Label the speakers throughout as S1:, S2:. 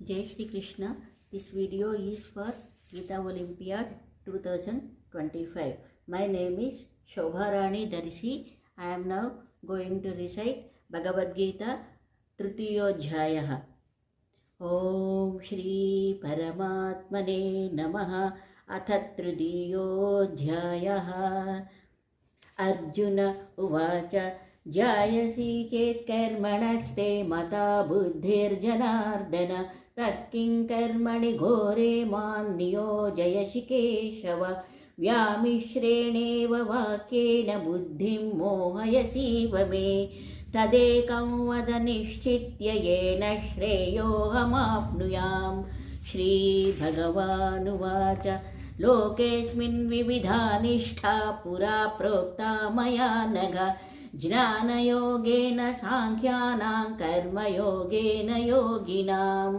S1: Jai Shri Krishna. This video is for Gita Olympiad 2025. My name is Shobharani Darisi. I am now going to recite Bhagavad Gita Tritiyodhyayah. Om Shri Paramatmane Namaha Atha Tritiyodhyayah. Arjuna Uvacha Jayasi Chet Karmanasте Mata Buddhir Janardana Tatking Karmani Ghore Man Niyojaya Shikeshava Vyamishreneva Vakyena Buddhim Mohayasiva me Tadekam Vada Nishchitya Yena Shreyohamapnuyam. Shri Bhagavanuvāca Lokesmin vividhanishta pura prokta maya naga jnana yogena sankhyanam karma yogena yoginam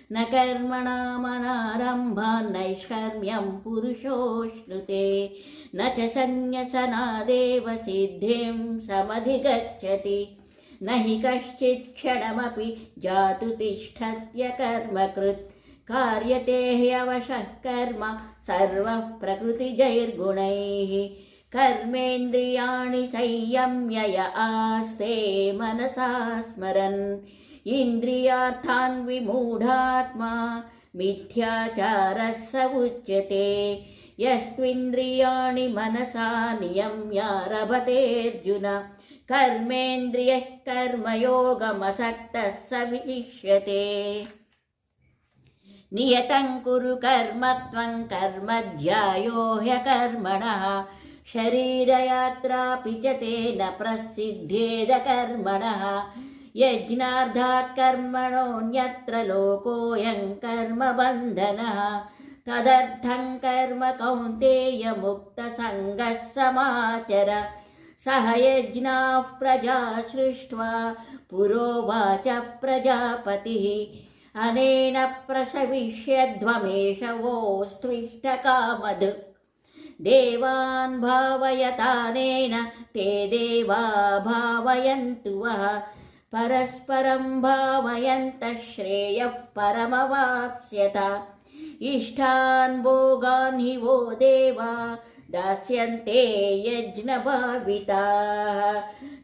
S1: na karmanam anarambha naishkarmyam purushoshnute na cha sanyasana deva siddhim samadhigacchati na hi kaschit kshanamapi jatu tishthatya karmakrit कार्यते ह्यवशः कर्म सर्वः प्रकृतिजैर्गुणैः कर्मेन्द्रियाणि संयम्य य आस्ते मनसा स्मरन् इन्द्रियार्थान् विमूढात्मा मिथ्याचारः स उच्यते यस्त्विन्द्रियाणि मनसा नियम्यारभतेऽर्जुन कर्मेन्द्रियः कर्मयोगमसक्तः स विशिष्यते नियतं कुरु कर्म त्वं कर्म ध्यायो ह्यकर्मणः शरीरयात्रापि च तेन प्रसिद्धेद कर्मणः यज्ञार्थात् कर्मणोऽन्यत्र लोकोऽयं कर्मबन्धनः तदर्थं कर्म कौन्तेय मुक्तसङ्गः समाचर सह यज्ञाः प्रजा सृष्ट्वा पुरोवाच प्रजापतिः अनेन प्रसविष्यध्वमेष वोस्त्विष्टकामधुक् देवान् भावयतानेन ते देवा भावयन्तु वः परस्परं भावयन्तः श्रेयः परमवाप्स्यत इष्टान् भोगान् हि वो देवा दास्यन्ते यज्ञभाविताः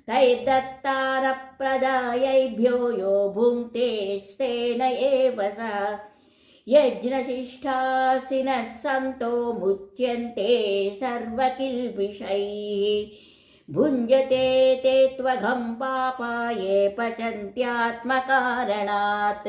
S1: तैर्दत्तारप्रदायैभ्यो यो भुङ्क्तेस्तेन एव सः यज्ञशिष्टासिनः सन्तो मुच्यन्ते सर्वकिल्बिषैः भुञ्जते ते त्वघं पापा ये पचन्त्यात्मकारणात्।